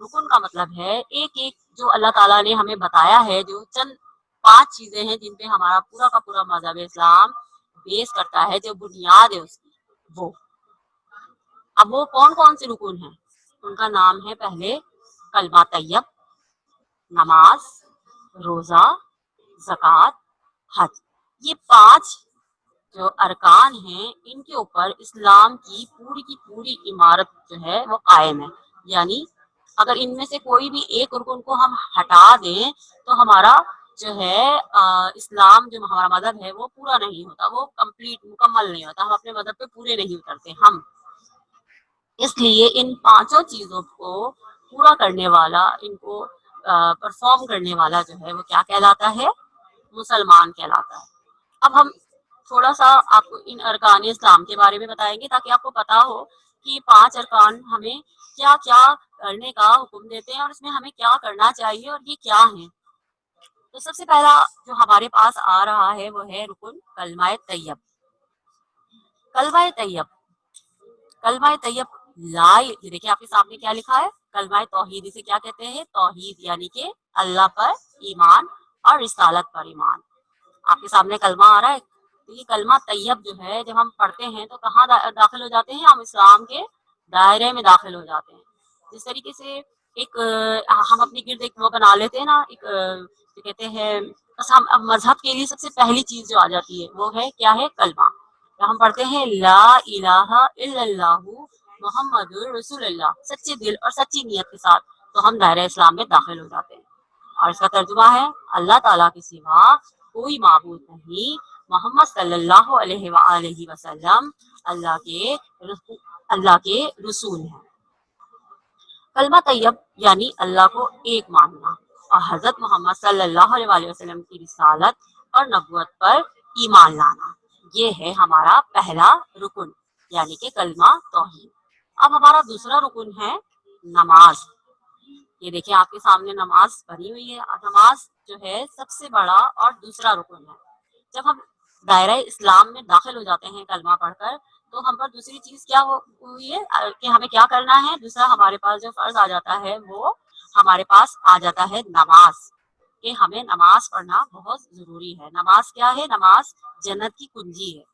رکن کا مطلب ہے ایک ایک جو اللہ تعالیٰ نے ہمیں بتایا ہے، جو چند 5 چیزیں ہیں جن پہ ہمارا پورا کا پورا مذہب اسلام بیس کرتا ہے، جو بنیاد ہے اس کی، وہ اب وہ کون کون سے رکن ہیں؟ ان کا نام ہے پہلے کلمہ طیب، نماز، روزہ، زکوٰۃ، حج۔ یہ 5 جو ارکان ہیں، ان کے اوپر اسلام کی پوری عمارت جو ہے وہ قائم ہے۔ یعنی اگر ان میں سے کوئی بھی ایک رکن کو ہم ہٹا دیں تو ہمارا جو ہے اسلام، جو ہمارا مذہب ہے، وہ پورا نہیں ہوتا، وہ کمپلیٹ مکمل نہیں ہوتا، ہم اپنے مذہب پہ پورے نہیں اترتے ہم۔ اس لیے ان 5 چیزوں کو پورا کرنے والا، ان کو پرفارم کرنے والا جو ہے وہ کیا کہلاتا ہے؟ مسلمان کہلاتا ہے۔ اب ہم تھوڑا سا آپ کو ان ارکان اسلام کے بارے میں بتائیں گے تاکہ آپ کو پتا ہو کہ یہ 5 ارکان ہمیں کیا کیا کرنے کا حکم دیتے ہیں اور اس میں ہمیں کیا کرنا چاہیے اور یہ کیا ہیں۔ تو سب سے پہلا جو ہمارے پاس آ رہا ہے وہ ہے رکن کلمہ طیب۔ کلمہ طیب، کلمہ طیب یہ دیکھیں آپ کے سامنے کیا لکھا ہے؟ کلمہ توحید، اسے کیا کہتے ہیں؟ توحید، یعنی کہ اللہ پر ایمان اور رسالت پر ایمان۔ آپ کے سامنے کلمہ آ رہا ہے، تو یہ کلمہ طیب جو ہے جب ہم پڑھتے ہیں تو کہاں داخل ہو جاتے ہیں؟ ہم اسلام کے دائرے میں داخل ہو جاتے ہیں۔ جس طریقے سے ایک ہم اپنے گرد ایک وہ بنا لیتے ہیں نا، ایک کہتے ہیں، بس ہم مذہب کے لیے سب سے پہلی چیز جو آ جاتی ہے وہ ہے کیا ہے؟ کلمہ۔ ہم پڑھتے ہیں لا الہ الا اللہ محمد رسول اللہ، سچے دل اور سچی نیت کے ساتھ، تو ہم دائرہ اسلام میں داخل ہو جاتے ہیں۔ اور اس کا ترجمہ ہے اللہ تعالیٰ کے سوا کوئی معبود نہیں، محمد صلی اللہ علیہ وآلہ وسلم اللہ کے رسول ہیں۔ کلمہ طیب یعنی اللہ کو ایک ماننا اور حضرت محمد صلی اللہ علیہ وآلہ وسلم کی رسالت اور نبوت پر ایمان لانا، یہ ہے ہمارا پہلا رکن، یعنی کہ کلمہ توحید۔ اب ہمارا دوسرا رکن ہے نماز۔ یہ دیکھیں آپ کے سامنے نماز بنی ہوئی ہے، اور نماز جو ہے سب سے بڑا اور دوسرا رکن ہے۔ جب ہم دائرہ اسلام میں داخل ہو جاتے ہیں کلمہ پڑھ کر، تو ہم پر دوسری چیز کیا ہوئی ہے کہ ہمیں کیا کرنا ہے؟ دوسرا ہمارے پاس جو فرض آ جاتا ہے وہ ہمارے پاس آ جاتا ہے نماز، کہ ہمیں نماز پڑھنا بہت ضروری ہے۔ نماز کیا ہے؟ نماز جنت کی کنجی ہے۔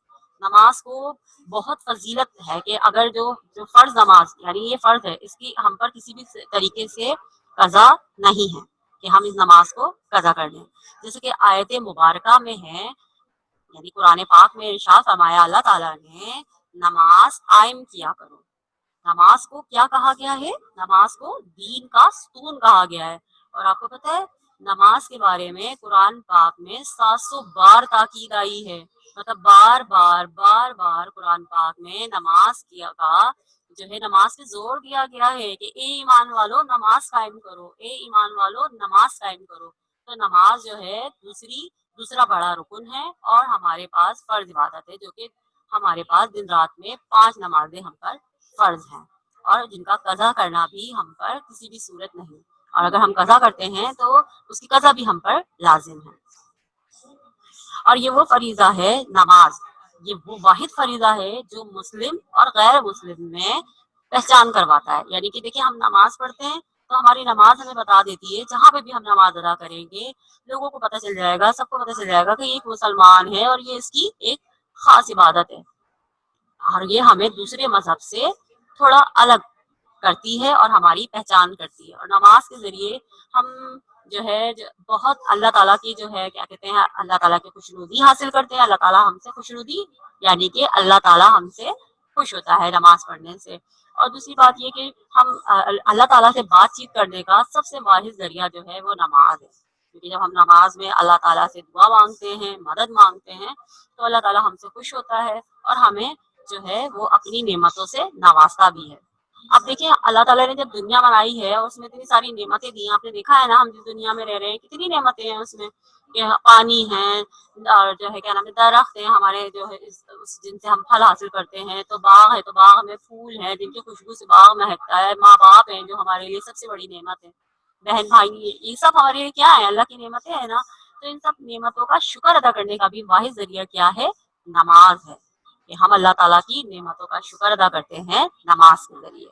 نماز کو بہت فضیلت ہے کہ اگر جو فرض نماز، یعنی یہ فرض ہے، اس کی ہم پر کسی بھی طریقے سے قضا نہیں ہے کہ ہم اس نماز کو قضا کر دیں۔ جیسے کہ آیت مبارکہ میں ہے، یعنی قرآن پاک میں ارشاد فرمایا اللہ تعالیٰ نے، نماز قائم کیا کرو۔ نماز کو کیا کہا گیا ہے؟ نماز کو دین کا ستون کہا گیا ہے۔ اور آپ کو پتہ ہے نماز کے بارے میں قرآن پاک میں 700 بار تاکید آئی ہے، مطلب بار بار قرآن پاک میں نماز کا جو ہے نماز پہ زور دیا گیا ہے کہ اے ایمان والو نماز قائم کرو، اے ایمان والو نماز قائم کرو۔ تو نماز جو ہے دوسرا بڑا رکن ہے، اور ہمارے پاس فرض عبادت ہے، جو کہ ہمارے پاس دن رات میں 5 نمازیں ہم پر فرض ہیں، اور جن کا قضا کرنا بھی ہم پر کسی بھی صورت نہیں، اور اگر ہم قضا کرتے ہیں تو اس کی قضا بھی ہم پر لازم ہے۔ اور یہ وہ فریضہ ہے نماز، یہ وہ واحد فریضہ ہے جو مسلم اور غیر مسلم میں پہچان کرواتا ہے۔ یعنی کہ دیکھیں ہم نماز پڑھتے ہیں تو ہماری نماز ہمیں بتا دیتی ہے، جہاں پہ بھی ہم نماز ادا کریں گے لوگوں کو پتہ چل جائے گا، سب کو پتہ چل جائے گا کہ یہ ایک مسلمان ہے اور یہ اس کی ایک خاص عبادت ہے، اور یہ ہمیں دوسرے مذہب سے تھوڑا الگ کرتی ہے اور ہماری پہچان کرتی ہے۔ اور نماز کے ذریعے ہم جو ہے بہت اللہ تعالیٰ کی جو ہے کیا کہتے ہیں، اللہ تعالیٰ کی خوشنودی حاصل کرتے ہیں۔ اللہ تعالیٰ ہم سے خوشنودی، یعنی کہ اللہ تعالیٰ ہم سے خوش ہوتا ہے نماز پڑھنے سے۔ اور دوسری بات یہ کہ ہم اللہ تعالیٰ سے بات چیت کرنے کا سب سے واحد ذریعہ جو ہے وہ نماز ہے، کیونکہ جب ہم نماز میں اللہ تعالیٰ سے دعا مانگتے ہیں، مدد مانگتے ہیں، تو اللہ تعالیٰ ہم سے خوش ہوتا ہے اور ہمیں جو ہے وہ اپنی نعمتوں سے نوازتا بھی ہے۔ اب دیکھیں اللہ تعالیٰ نے جب دنیا بنائی ہے اور اس میں اتنی ساری نعمتیں دی ہیں، آپ نے دیکھا ہے نا ہم جس دنیا میں رہ رہے ہیں کتنی نعمتیں ہیں اس میں، کہ پانی ہے، اور جو ہے کیا نام ہے درخت ہیں ہمارے جو ہے جن سے ہم پھل حاصل کرتے ہیں، تو باغ ہے تو باغ میں پھول ہیں جن کی خوشبو سے باغ مہکتا ہے، ماں باپ ہیں جو ہمارے لیے سب سے بڑی نعمت ہے، بہن بھائی، یہ سب ہمارے لیے کیا ہے؟ اللہ کی نعمتیں ہیں نا۔ تو ان سب نعمتوں کا شکر ادا کرنے کا بھی واحد ذریعہ کیا ہے؟ نماز ہے، کہ ہم اللہ تعالیٰ کی نعمتوں کا شکر ادا کرتے ہیں نماز کے ذریعے۔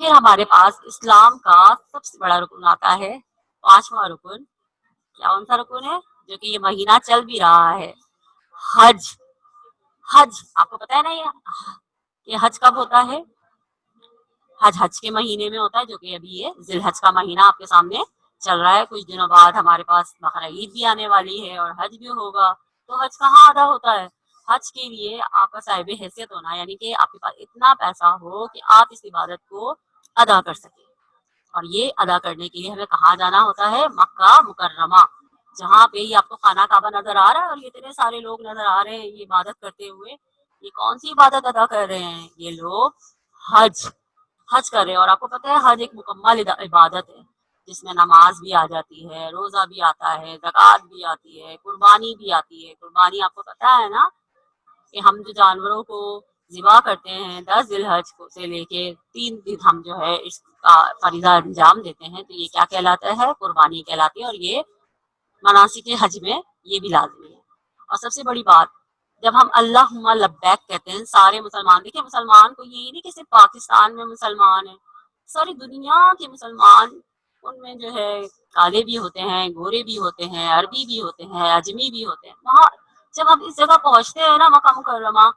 پھر ہمارے پاس اسلام کا سب سے بڑا رکن آتا ہے، پانچواں رکن۔ کون سا رکن ہے؟ جو کہ یہ مہینہ چل بھی رہا ہے، حج۔ حج آپ کو پتا ہے نا یہ حج کب ہوتا ہے؟ حج کے مہینے میں ہوتا ہے، جو کہ ابھی یہ ذی الحج کا مہینہ آپ کے سامنے چل رہا ہے۔ کچھ دنوں بعد ہمارے پاس بقرہ عید بھی آنے والی ہے اور حج بھی ہوگا۔ تو حج کہاں ادا ہوتا ہے؟ حج کے لیے آپ کا صاحب حیثیت ہونا، یعنی کہ آپ کے پاس اتنا پیسہ ہو کہ آپ اس عبادت کو ادا کر سکیں۔ اور یہ ادا کرنے کے لیے ہمیں کہاں جانا ہوتا ہے؟ مکہ مکرمہ، جہاں پہ یہ آپ کو خانہ کعبہ نظر آ رہا ہے اور یہ اتنے سارے لوگ نظر آ رہے ہیں یہ عبادت کرتے ہوئے۔ یہ کون سی عبادت ادا کر رہے ہیں یہ لوگ؟ حج۔ حج کر رہے ہیں، اور آپ کو پتا ہے حج ایک مکمل عبادت ہے جس میں نماز بھی آ جاتی ہے، روزہ بھی آتا ہے، زکوٰۃ بھی آتی ہے، قربانی بھی آتی ہے۔ قربانی آپ کو پتا ہے نا کہ ہم جو جانوروں کو ذبح کرتے ہیں 10 ذی الحج سے لے کے 3 دن ہم جو ہے اس کا فریضہ انجام دیتے ہیں، تو یہ کیا کہلاتا ہے؟ قربانی کہلاتی ہے۔ اور یہ مناسک حج میں یہ بھی لازمی ہے۔ اور سب سے بڑی بات، جب ہم اللہم لبیک کہتے ہیں سارے مسلمان، دیکھیں مسلمان کو یہی نہیں کہ صرف پاکستان میں مسلمان ہیں، ساری دنیا کے مسلمان، ان میں جو ہے کالے بھی ہوتے ہیں، گورے بھی ہوتے ہیں، عربی بھی ہوتے ہیں، اجمی بھی ہوتے ہیں۔ وہاں جب ہم اس جگہ پہنچتے ہیں نا مکہ مکرمہ،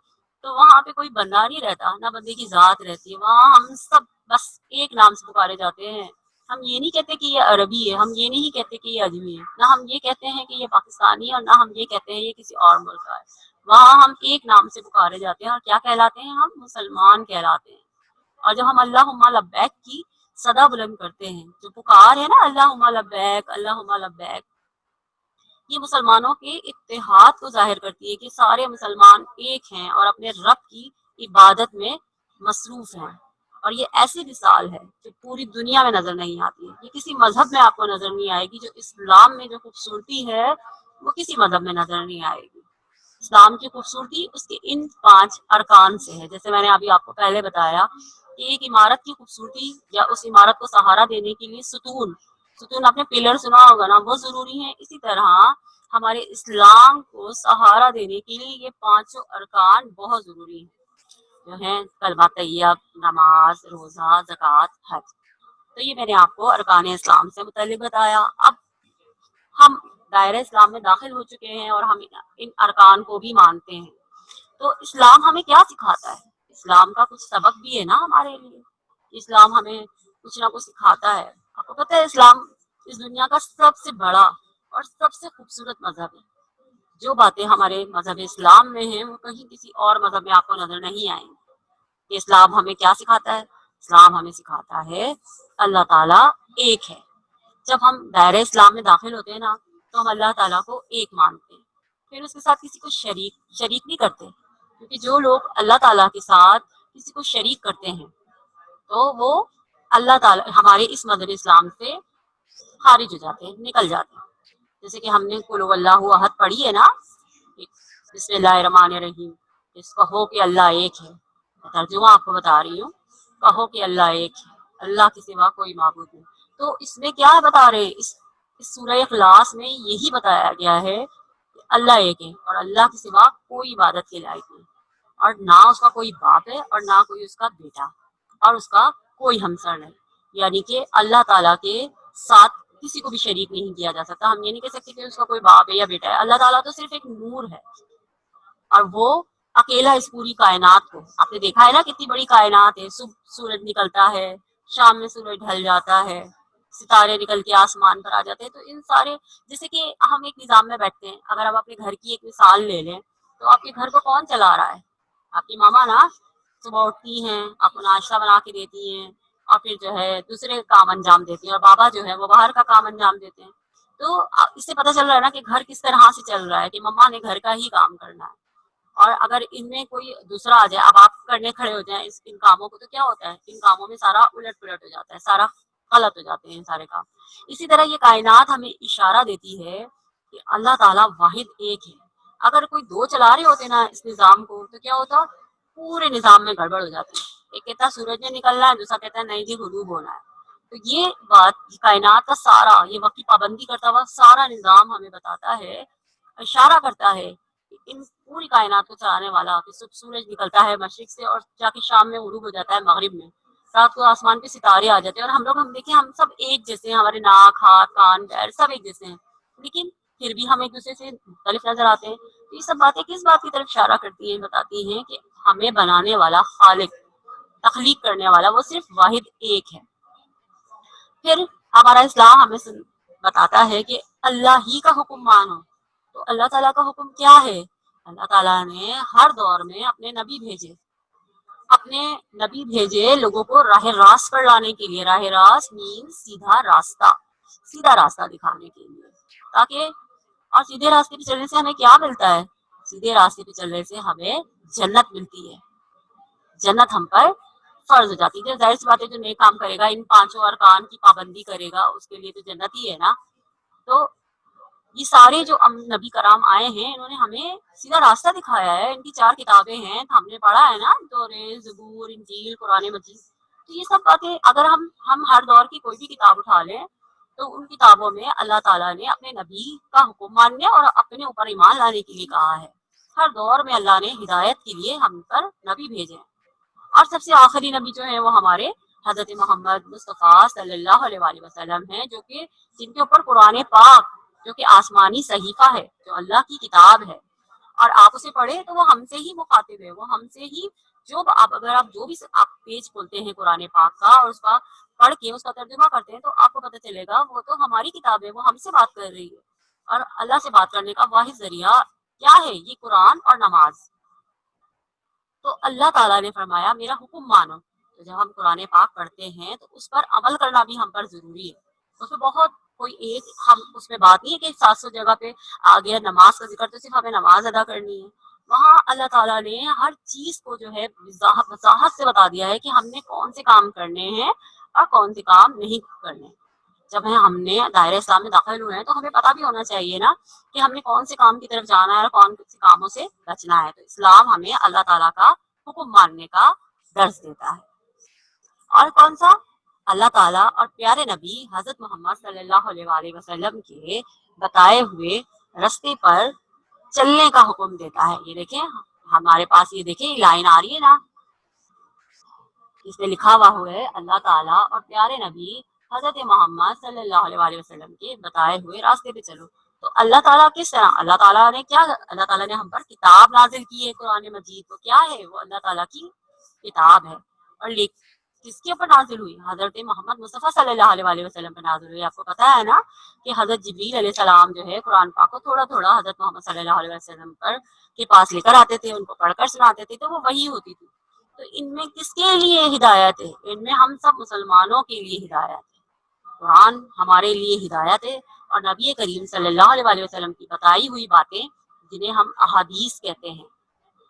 تو وہاں پہ کوئی بندہ نہیں رہتا، نہ بندے کی ذات رہتی ہے، وہاں ہم سب بس ایک نام سے پکارے جاتے ہیں۔ ہم یہ نہیں کہتے کہ یہ عربی ہے، ہم یہ نہیں کہتے کہ یہ اجمی ہے، نہ ہم یہ کہتے ہیں کہ یہ پاکستانی ہے، اور نہ ہم یہ کہتے ہیں یہ کسی اور ملک کا ہے۔ وہاں ہم ایک نام سے پکارے جاتے ہیں، اور کیا کہلاتے ہیں؟ ہم مسلمان کہلاتے ہیں۔ اور جب ہم اللہم لبیک کی صدا بلند کرتے ہیں، جو پکار ہے نا اللہم لبیک اللہم لبیک، یہ مسلمانوں کے اتحاد کو ظاہر کرتی ہے کہ سارے مسلمان ایک ہیں اور اپنے رب کی عبادت میں مصروف ہیں۔ اور یہ ایسی مثال ہے جو پوری دنیا میں نظر نہیں آتی ہے، یہ کسی مذہب میں آپ کو نظر نہیں آئے گی۔ جو اسلام میں جو خوبصورتی ہے وہ کسی مذہب میں نظر نہیں آئے گی۔ اسلام کی خوبصورتی اس کے ان 5 ارکان سے ہے، جیسے میں نے ابھی آپ کو پہلے بتایا کہ ایک عمارت کی خوبصورتی یا اس عمارت کو سہارا دینے کے لیے ستون، ستون آپ نے پلر سنا ہوگا نا، وہ ضروری ہے۔ اسی طرح ہمارے اسلام کو سہارا دینے کے لیے یہ 5 ارکان بہت ضروری ہیں، جو ہیں کلمہ طیب، نماز، روزہ، زکوٰۃ، حج۔ تو یہ میں نے آپ کو ارکان اسلام سے متعلق بتایا۔ اب ہم دائرہ اسلام میں داخل ہو چکے ہیں اور ہم ان ارکان کو بھی مانتے ہیں، تو اسلام ہمیں کیا سکھاتا ہے؟ اسلام کا کچھ سبق بھی ہے نا ہمارے لیے، اسلام ہمیں کچھ نہ کچھ سکھاتا ہے۔ آپ کو پتہ ہے اسلام اس دنیا کا سب سے بڑا اور سب سے خوبصورت مذہب ہے۔ جو باتیں ہمارے مذہب اسلام میں ہیں وہ کہیں کسی اور مذہب میں آپ کو نظر نہیں آئیں گی۔ کہ اسلام ہمیں کیا سکھاتا ہے؟ اسلام ہمیں سکھاتا ہے اللہ تعالیٰ ایک ہے۔ جب ہم دائرہ اسلام میں داخل ہوتے ہیں نا تو ہم اللہ تعالیٰ کو ایک مانتے ہیں، پھر اس کے ساتھ کسی کو شریک نہیں کرتے، کیونکہ جو لوگ اللہ تعالیٰ کے ساتھ کسی کو شریک کرتے ہیں تو وہ اللہ تعالیٰ ہمارے اس مذہب اسلام سے خارج ہو جاتے ہیں، نکل جاتے ہیں۔ جیسے کہ ہم نے قل هو اللہ احد پڑھی ہے نا، بسم اللہ الرحمن الرحیم، اس کہو کہ اللہ ایک ہے۔ ترجمہ آپ کو بتا رہی ہوں، کہو کہ اللہ ایک ہے، اللہ کے سوا کوئی معبود نہیں۔ تو اس میں کیا بتا رہے ہیں؟ اس سورہ اخلاص میں یہی بتایا گیا ہے کہ اللہ ایک ہے اور اللہ کے سوا کوئی عبادت کے لائق نہیں، اور نہ اس کا کوئی باپ ہے اور نہ کوئی اس کا بیٹا، اور اس کا کوئی ہمسر نہیں، یعنی کہ اللہ تعالیٰ کے ساتھ کسی کو بھی شریک نہیں کیا جا سکتا۔ ہم یہ نہیں کہہ سکتے کہ اس کا کوئی باپ ہے یا بیٹا ہے۔ اللہ تعالیٰ تو صرف ایک نور ہے، اور وہ اکیلا اس پوری کائنات کو، آپ نے دیکھا ہے نا کتنی بڑی کائنات ہے، صبح سورج نکلتا ہے، شام میں سورج ڈھل جاتا ہے، ستارے نکل کے آسمان پر آ جاتے ہیں۔ تو ان سارے، جیسے کہ ہم ایک نظام میں بیٹھتے ہیں، اگر آپ اپنے گھر کی ایک مثال لے لیں تو آپ کے گھر کو کون چلا رہا ہے؟ آپ کی ماما نا، صبح اٹھتی ہیں، آپ کو ناشتہ بنا کے دیتی ہیں، اور پھر جو ہے دوسرے کام انجام دیتی ہیں، اور بابا جو ہے وہ باہر کا کام انجام دیتے ہیں۔ تو اس سے پتہ چل رہا ہے نا کہ گھر کس طرح سے چل رہا ہے، کہ مما نے گھر کا ہی کام کرنا ہے، اور اگر ان میں کوئی دوسرا آ جائے، اب آپ کرنے کھڑے ہو جائیں ان کاموں کو، تو کیا ہوتا ہے؟ ان کاموں میں سارا الٹ پلٹ ہو جاتا ہے، سارا غلط ہو جاتے ہیں سارے کام۔ اسی طرح یہ کائنات ہمیں اشارہ دیتی ہے کہ اللہ تعالیٰ واحد ایک ہے۔ اگر کوئی دو چلا رہے ہوتے نا اس نظام کو تو کیا ہوتا؟ پورے نظام میں گڑبڑ ہو جاتی ہے۔ ایک کہتا ہے سورج نے نکلنا ہے، دوسرا کہتا ہے نہیں جی غروب ہونا ہے۔ تو یہ بات کائنات کا سارا، یہ وقت کی پابندی کرتا ہوا سارا نظام ہمیں بتاتا ہے، اشارہ کرتا ہے کہ ان پوری کائنات کو چلانے والا، کہ سورج نکلتا ہے مشرق سے اور جا کے شام میں غروب ہو جاتا ہے مغرب میں، رات کو آسمان پہ ستارے آ جاتے ہیں اور ہم دیکھیں ہم سب ایک جیسے ہیں، ہمارے ناک، ہاتھ، کان، پیر سب ایک جیسے ہیں، لیکن پھر بھی ہم ایک دوسرے سے مختلف نظر آتے ہیں۔ تو یہ سب باتیں کس بات کی طرف اشارہ کرتی ہیں؟ بتاتی ہیں کہ ہمیں بنانے والا خالق، تخلیق کرنے والا وہ صرف واحد ایک ہے۔ پھر ہمارا اسلام ہمیں بتاتا ہے کہ اللہ ہی کا حکم مانو۔ تو اللہ تعالیٰ کا حکم کیا ہے؟ اللہ تعالیٰ نے ہر دور میں اپنے نبی بھیجے لوگوں کو راہ راست پر لانے کے لیے۔ راہ راست مین سیدھا راستہ دکھانے کے لیے، تاکہ اور سیدھے راستے پہ چلنے سے ہمیں کیا ملتا ہے؟ سیدھے راستے پہ چلنے سے ہمیں جنت ملتی ہے، جنت ہم پر فرض ہو جاتی ہے۔ ظاہر سی بات ہے جو نیک کام کرے گا، ان 5 ارکان کی پابندی کرے گا، اس کے لیے تو جنت ہی ہے نا۔ تو یہ سارے جو نبی کرام آئے ہیں انہوں نے ہمیں سیدھا راستہ دکھایا ہے۔ ان کی 4 کتابیں ہیں، ہم نے پڑھا ہے نا، تورات، زبور، انجیل، قرآن مجید۔ تو یہ سب باتیں اگر ہم ہر دور کی کوئی بھی کتاب اٹھا لیں تو ان کتابوں میں اللہ تعالیٰ نے اپنے نبی کا حکم ماننے اور اپنے اوپر ایمان لانے کے لیے کہا ہے۔ ہر دور میں اللہ نے ہدایت کے لیے ہم پر نبی بھیجے ہیں، اور سب سے آخری نبی جو ہے وہ ہمارے حضرت محمد مصطفیٰ صلی اللہ علیہ وآلہ وسلم ہیں، جو کہ جن کے اوپر قرآن پاک جو کہ آسمانی صحیفہ ہے، جو اللہ کی کتاب ہے، اور آپ اسے پڑھیں تو وہ ہم سے ہی مخاطب ہے، وہ ہم سے ہی اگر آپ جو بھی آپ پیج کھولتے ہیں قرآن پاک کا اور اس کا پڑھ کے اس کا ترجمہ کرتے ہیں تو آپ کو پتہ چلے گا وہ تو ہماری کتاب ہے، وہ ہم سے بات کر رہی ہے۔ اور اللہ سے بات کرنے کا واحد ذریعہ کیا ہے؟ یہ قرآن اور نماز۔ تو اللہ تعالیٰ نے فرمایا میرا حکم مانو۔ تو جب ہم قرآن پاک پڑھتے ہیں تو اس پر عمل کرنا بھی ہم پر ضروری ہے۔ اس میں بہت کوئی ایک ہم اس میں بات نہیں ہے کہ 700 جگہ پہ آ گیا نماز کا ذکر تو صرف ہمیں نماز ادا کرنی ہے۔ وہاں اللہ تعالیٰ نے ہر چیز کو جو ہے وضاحت سے بتا دیا ہے کہ ہم نے کون سے کام کرنے ہیں اور کون سے کام نہیں کرنے۔ جب ہم نے دائرہ اسلام میں داخل ہوئے ہیں تو ہمیں پتہ بھی ہونا چاہیے نا کہ ہم نے کون سے کام کی طرف جانا ہے اور کون سے کاموں سے بچنا ہے۔ تو اسلام ہمیں اللہ تعالیٰ کا حکم ماننے کا درس دیتا ہے۔ اور کون سا؟ اللہ تعالیٰ اور پیارے نبی حضرت محمد صلی اللہ علیہ وآلہ وسلم کے بتائے ہوئے رستے پر چلنے کا حکم دیتا ہے۔ یہ دیکھیں ہمارے پاس، یہ دیکھیں لائن آ رہی ہے نا، اس میں لکھا ہوا ہے اللہ تعالیٰ اور پیارے نبی حضرت محمد صلی اللہ علیہ وآلہ وسلم کے بتائے ہوئے راستے پہ چلو۔ تو اللہ تعالیٰ کس طرح؟ اللہ تعالیٰ نے ہم پر کتاب نازل کی ہے، قرآن مجید کو کیا ہے؟ وہ اللہ تعالیٰ کی کتاب ہے، اور کس کے اوپر نازل ہوئی؟ حضرت محمد مصطفیٰ صلی اللہ علیہ وآلہ وسلم پہ نازل ہوئی۔ آپ کو پتا ہے نا کہ حضرت جبریل علیہ السلام جو ہے قرآن پاک کو تھوڑا تھوڑا حضرت محمد صلی اللہ علیہ وسلم کے پاس لے کر آتے تھے، ان کو پڑھ کر سناتے تھے، تو وہ وہی ہوتی تھی۔ تو ان میں کس کے لیے ہدایت ہے؟ ان میں ہم سب مسلمانوں کے لیے ہدایت ہے۔ قرآن ہمارے لیے ہدایت ہے، اور نبی کریم صلی اللہ علیہ وآلہ وسلم کی بتائی ہوئی باتیں جنہیں ہم احادیث کہتے ہیں۔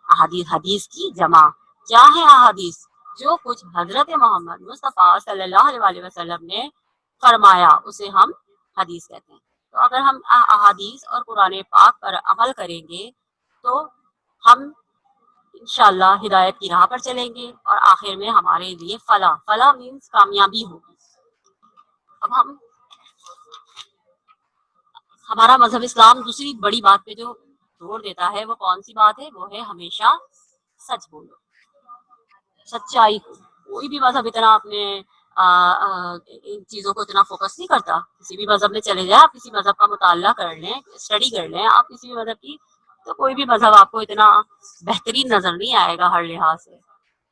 حدیث کی جمع کیا ہے؟ احادیث، جو کچھ حضرت محمد مصطفیٰ صلی اللہ علیہ وآلہ وسلم نے فرمایا اسے ہم حدیث کہتے ہیں۔ تو اگر ہم احادیث اور قرآن پاک پر عمل کریں گے تو ہم انشاءاللہ ہدایت کی راہ پر چلیں گے، اور آخر میں ہمارے لیے فلاح مینس کامیابی ہوگی۔ اب ہمارا مذہب اسلام دوسری بڑی بات پہ جو زور دیتا ہے وہ کون سی بات ہے؟ وہ ہے ہمیشہ سچ بولو، سچائی کو۔ کوئی بھی مذہب اتنا اپنے ان چیزوں کو اتنا فوکس نہیں کرتا۔ کسی بھی مذہب میں چلے جائیں، آپ کسی مذہب کا مطالعہ کر لیں، اسٹڈی کر لیں آپ کسی بھی مذہب کی، تو کوئی بھی مذہب آپ کو اتنا بہترین نظر نہیں آئے گا ہر لحاظ سے۔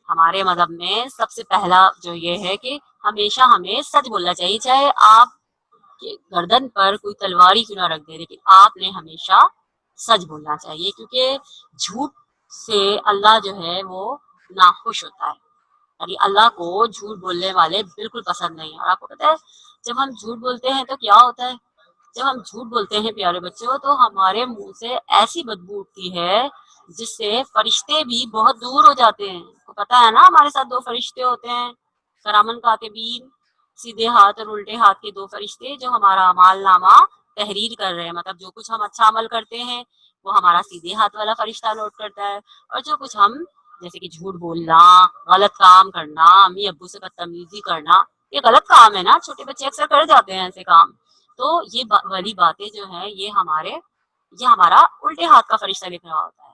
ہمارے مذہب میں سب سے پہلا جو یہ ہے کہ ہمیشہ ہمیں سچ بولنا چاہیے، چاہے آپ کے گردن پر کوئی تلواری کیوں نہ رکھ دے، لیکن آپ نے ہمیشہ سچ بولنا چاہیے، کیونکہ جھوٹ سے اللہ جو ہے وہ ناخوش ہوتا ہے۔ یعنی اللہ کو جھوٹ بولنے والے بالکل پسند نہیں۔ اور آپ کو پتہ ہے جب ہم جھوٹ بولتے ہیں تو کیا ہوتا ہے؟ جب ہم جھوٹ بولتے ہیں پیارے بچوں تو ہمارے منہ سے ایسی بدبو اٹھتی ہے جس سے فرشتے بھی بہت دور ہو جاتے ہیں۔ کو پتہ ہے نا ہمارے ساتھ 2 فرشتے ہوتے ہیں، کرامن کاتبین، سیدھے ہاتھ اور الٹے ہاتھ کے 2 فرشتے جو ہمارا اعمال نامہ تحریر کر رہے ہیں۔ مطلب جو کچھ ہم اچھا عمل کرتے ہیں وہ ہمارا سیدھے ہاتھ والا فرشتہ نوٹ کرتا ہے، اور جو کچھ ہم جیسے کہ جھوٹ بولنا، غلط کام کرنا، امی ابو سے بدتمیزی کرنا، یہ غلط کام ہے نا، چھوٹے بچے اکثر کر جاتے ہیں ایسے کام۔ تو یہ والی باتیں جو ہیں یہ ہمارا الٹے ہاتھ کا فرشتہ لکھ رہا ہوتا ہے۔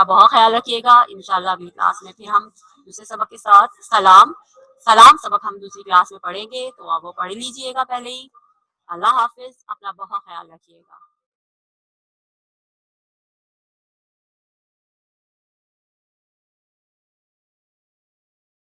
اپنا بہت خیال رکھیے گا. انشاءاللہ اگلی کلاس میں پھر ہم دوسرے سبق کے ساتھ سلام سبق ہم دوسری کلاس میں پڑھیں گے, تو آپ وہ پڑھ لیجئے گا پہلے ہی. اللہ حافظ, اپنا بہت خیال رکھیے گا.